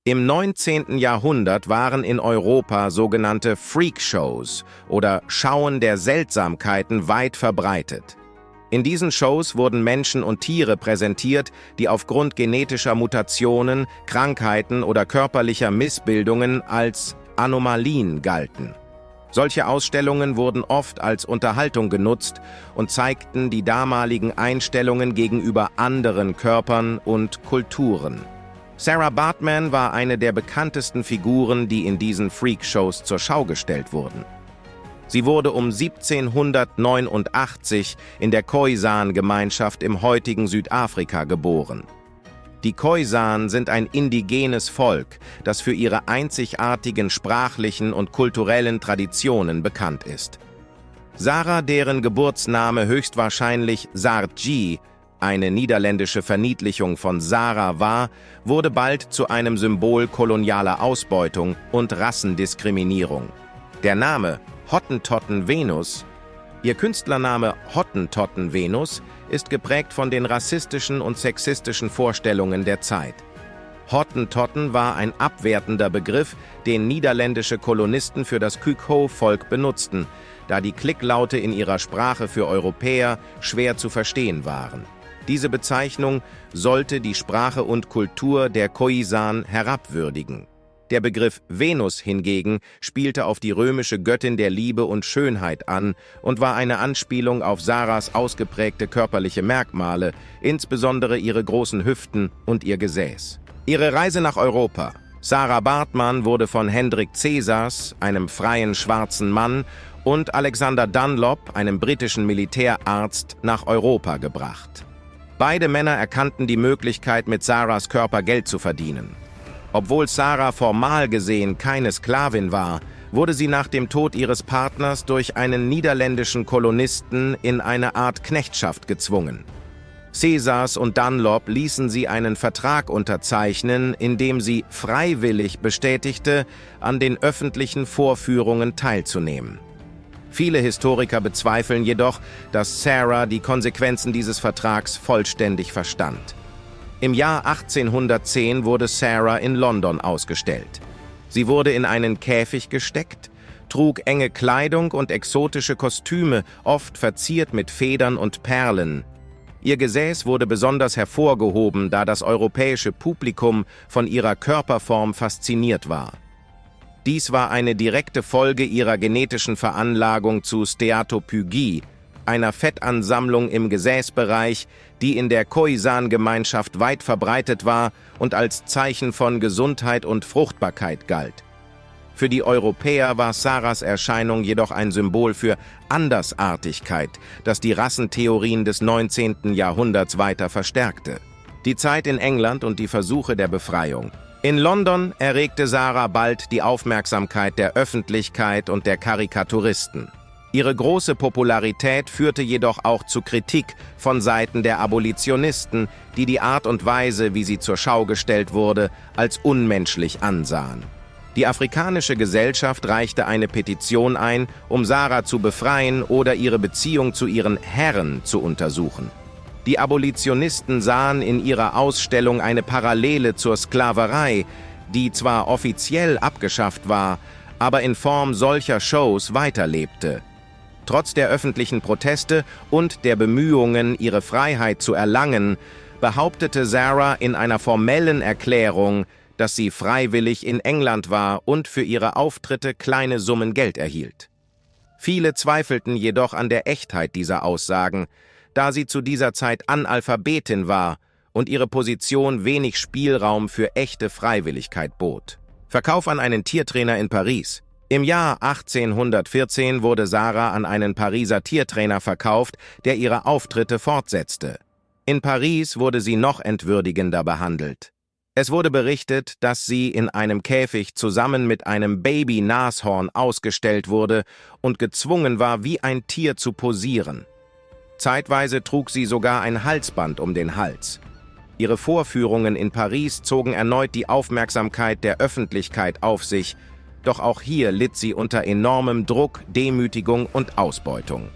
Im 19. Jahrhundert waren in Europa sogenannte Freakshows oder Schauen der Seltsamkeiten weit verbreitet. In diesen Shows wurden Menschen und Tiere präsentiert, die aufgrund genetischer Mutationen, Krankheiten oder körperlicher Missbildungen als Anomalien galten. Solche Ausstellungen wurden oft als Unterhaltung genutzt und zeigten die damaligen Einstellungen gegenüber anderen Körpern und Kulturen. Sarah Baartman war eine der bekanntesten Figuren, die in diesen Freakshows zur Schau gestellt wurden. Sie wurde um 1789 in der Khoisan-Gemeinschaft im heutigen Südafrika geboren. Die Khoisan sind ein indigenes Volk, das für ihre einzigartigen sprachlichen und kulturellen Traditionen bekannt ist. Sarah, deren Geburtsname höchstwahrscheinlich Saartjie, eine niederländische Verniedlichung von Sarah war, wurde bald zu einem Symbol kolonialer Ausbeutung und Rassendiskriminierung. Der Name Hottentotten Venus, ihr Künstlername Hottentotten Venus, ist geprägt von den rassistischen und sexistischen Vorstellungen der Zeit. Hottentotten war ein abwertender Begriff, den niederländische Kolonisten für das Kykho-Volk benutzten, da die Klicklaute in ihrer Sprache für Europäer schwer zu verstehen waren. Diese Bezeichnung sollte die Sprache und Kultur der Khoisan herabwürdigen. Der Begriff Venus hingegen spielte auf die römische Göttin der Liebe und Schönheit an und war eine Anspielung auf Sarahs ausgeprägte körperliche Merkmale, insbesondere ihre großen Hüften und ihr Gesäß. Ihre Reise nach Europa. Sarah Baartman wurde von Hendrik Cesars, einem freien schwarzen Mann, und Alexander Dunlop, einem britischen Militärarzt, nach Europa gebracht. Beide Männer erkannten die Möglichkeit, mit Sarahs Körper Geld zu verdienen. Obwohl Sarah formal gesehen keine Sklavin war, wurde sie nach dem Tod ihres Partners durch einen niederländischen Kolonisten in eine Art Knechtschaft gezwungen. Cesars und Dunlop ließen sie einen Vertrag unterzeichnen, in dem sie freiwillig bestätigte, an den öffentlichen Vorführungen teilzunehmen. Viele Historiker bezweifeln jedoch, dass Sarah die Konsequenzen dieses Vertrags vollständig verstand. Im Jahr 1810 wurde Sarah in London ausgestellt. Sie wurde in einen Käfig gesteckt, trug enge Kleidung und exotische Kostüme, oft verziert mit Federn und Perlen. Ihr Gesäß wurde besonders hervorgehoben, da das europäische Publikum von ihrer Körperform fasziniert war. Dies war eine direkte Folge ihrer genetischen Veranlagung zu Steatopygie, einer Fettansammlung im Gesäßbereich, die in der Khoisan-Gemeinschaft weit verbreitet war und als Zeichen von Gesundheit und Fruchtbarkeit galt. Für die Europäer war Sarahs Erscheinung jedoch ein Symbol für Andersartigkeit, das die Rassentheorien des 19. Jahrhunderts weiter verstärkte. Die Zeit in England und die Versuche der Befreiung. In London erregte Sarah bald die Aufmerksamkeit der Öffentlichkeit und der Karikaturisten. Ihre große Popularität führte jedoch auch zu Kritik von Seiten der Abolitionisten, die die Art und Weise, wie sie zur Schau gestellt wurde, als unmenschlich ansahen. Die afrikanische Gesellschaft reichte eine Petition ein, um Sarah zu befreien oder ihre Beziehung zu ihren Herren zu untersuchen. Die Abolitionisten sahen in ihrer Ausstellung eine Parallele zur Sklaverei, die zwar offiziell abgeschafft war, aber in Form solcher Shows weiterlebte. Trotz der öffentlichen Proteste und der Bemühungen, ihre Freiheit zu erlangen, behauptete Sarah in einer formellen Erklärung, dass sie freiwillig in England war und für ihre Auftritte kleine Summen Geld erhielt. Viele zweifelten jedoch an der Echtheit dieser Aussagen, da sie zu dieser Zeit Analphabetin war und ihre Position wenig Spielraum für echte Freiwilligkeit bot. Verkauf an einen Tiertrainer in Paris. Im Jahr 1814 wurde Sarah an einen Pariser Tiertrainer verkauft, der ihre Auftritte fortsetzte. In Paris wurde sie noch entwürdigender behandelt. Es wurde berichtet, dass sie in einem Käfig zusammen mit einem Baby-Nashorn ausgestellt wurde und gezwungen war, wie ein Tier zu posieren. Zeitweise trug sie sogar ein Halsband um den Hals. Ihre Vorführungen in Paris zogen erneut die Aufmerksamkeit der Öffentlichkeit auf sich, doch auch hier litt sie unter enormem Druck, Demütigung und Ausbeutung.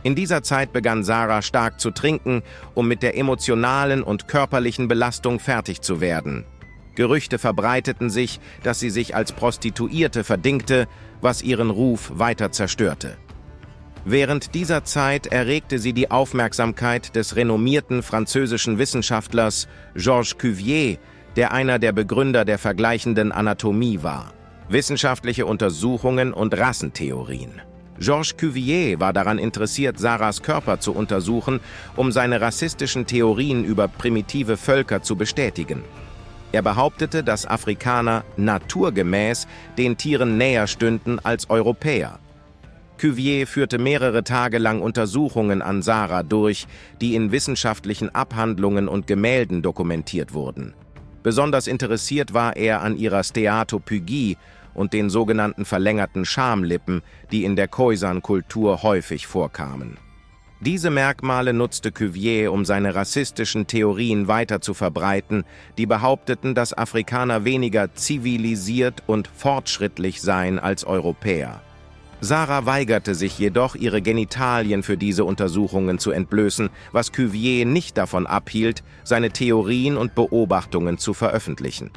In dieser Zeit begann Sarah stark zu trinken, um mit der emotionalen und körperlichen Belastung fertig zu werden. Gerüchte verbreiteten sich, dass sie sich als Prostituierte verdingte, was ihren Ruf weiter zerstörte. Während dieser Zeit erregte sie die Aufmerksamkeit des renommierten französischen Wissenschaftlers Georges Cuvier, der einer der Begründer der vergleichenden Anatomie war. Wissenschaftliche Untersuchungen und Rassentheorien. Georges Cuvier war daran interessiert, Sarahs Körper zu untersuchen, um seine rassistischen Theorien über primitive Völker zu bestätigen. Er behauptete, dass Afrikaner naturgemäß den Tieren näher stünden als Europäer. Cuvier führte mehrere Tage lang Untersuchungen an Sarah durch, die in wissenschaftlichen Abhandlungen und Gemälden dokumentiert wurden. Besonders interessiert war er an ihrer Steatopygie und den sogenannten verlängerten Schamlippen, die in der Khoisan-Kultur häufig vorkamen. Diese Merkmale nutzte Cuvier, um seine rassistischen Theorien weiter zu verbreiten, die behaupteten, dass Afrikaner weniger zivilisiert und fortschrittlich seien als Europäer. Sarah weigerte sich jedoch, ihre Genitalien für diese Untersuchungen zu entblößen, was Cuvier nicht davon abhielt, seine Theorien und Beobachtungen zu veröffentlichen.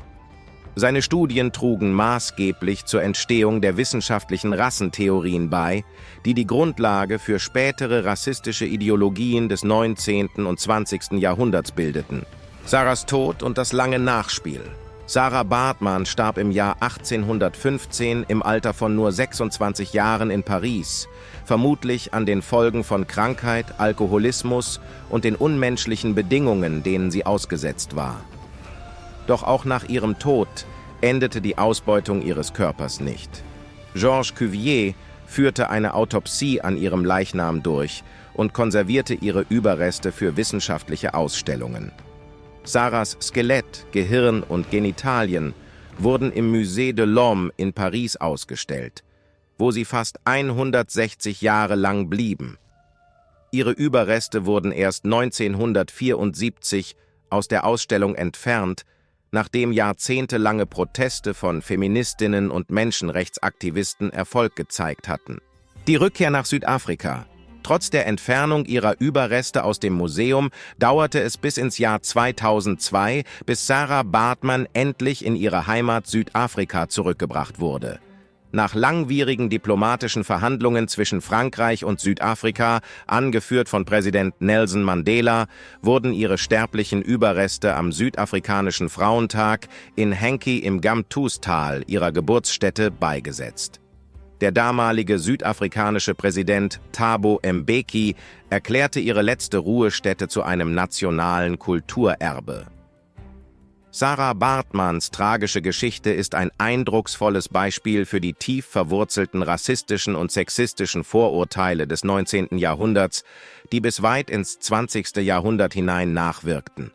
Seine Studien trugen maßgeblich zur Entstehung der wissenschaftlichen Rassentheorien bei, die die Grundlage für spätere rassistische Ideologien des 19. und 20. Jahrhunderts bildeten. Sarahs Tod und das lange Nachspiel. Sarah Baartman starb im Jahr 1815 im Alter von nur 26 Jahren in Paris, vermutlich an den Folgen von Krankheit, Alkoholismus und den unmenschlichen Bedingungen, denen sie ausgesetzt war. Doch auch nach ihrem Tod endete die Ausbeutung ihres Körpers nicht. Georges Cuvier führte eine Autopsie an ihrem Leichnam durch und konservierte ihre Überreste für wissenschaftliche Ausstellungen. Sarahs Skelett, Gehirn und Genitalien wurden im Musée de l'Homme in Paris ausgestellt, wo sie fast 160 Jahre lang blieben. Ihre Überreste wurden erst 1974 aus der Ausstellung entfernt, nachdem jahrzehntelange Proteste von Feministinnen und Menschenrechtsaktivisten Erfolg gezeigt hatten. Die Rückkehr nach Südafrika. Trotz der Entfernung ihrer Überreste aus dem Museum dauerte es bis ins Jahr 2002, bis Sarah Baartman endlich in ihre Heimat Südafrika zurückgebracht wurde. Nach langwierigen diplomatischen Verhandlungen zwischen Frankreich und Südafrika, angeführt von Präsident Nelson Mandela, wurden ihre sterblichen Überreste am südafrikanischen Frauentag in Henki im Gamtoos-Tal, ihrer Geburtsstätte, beigesetzt. Der damalige südafrikanische Präsident Thabo Mbeki erklärte ihre letzte Ruhestätte zu einem nationalen Kulturerbe. Sarah Baartmans tragische Geschichte ist ein eindrucksvolles Beispiel für die tief verwurzelten rassistischen und sexistischen Vorurteile des 19. Jahrhunderts, die bis weit ins 20. Jahrhundert hinein nachwirkten.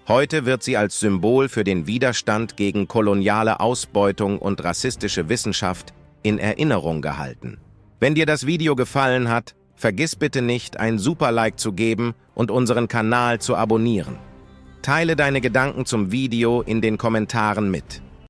Heute wird sie als Symbol für den Widerstand gegen koloniale Ausbeutung und rassistische Wissenschaft in Erinnerung gehalten. Wenn dir das Video gefallen hat, vergiss bitte nicht, ein Super-Like zu geben und unseren Kanal zu abonnieren. Teile deine Gedanken zum Video in den Kommentaren mit.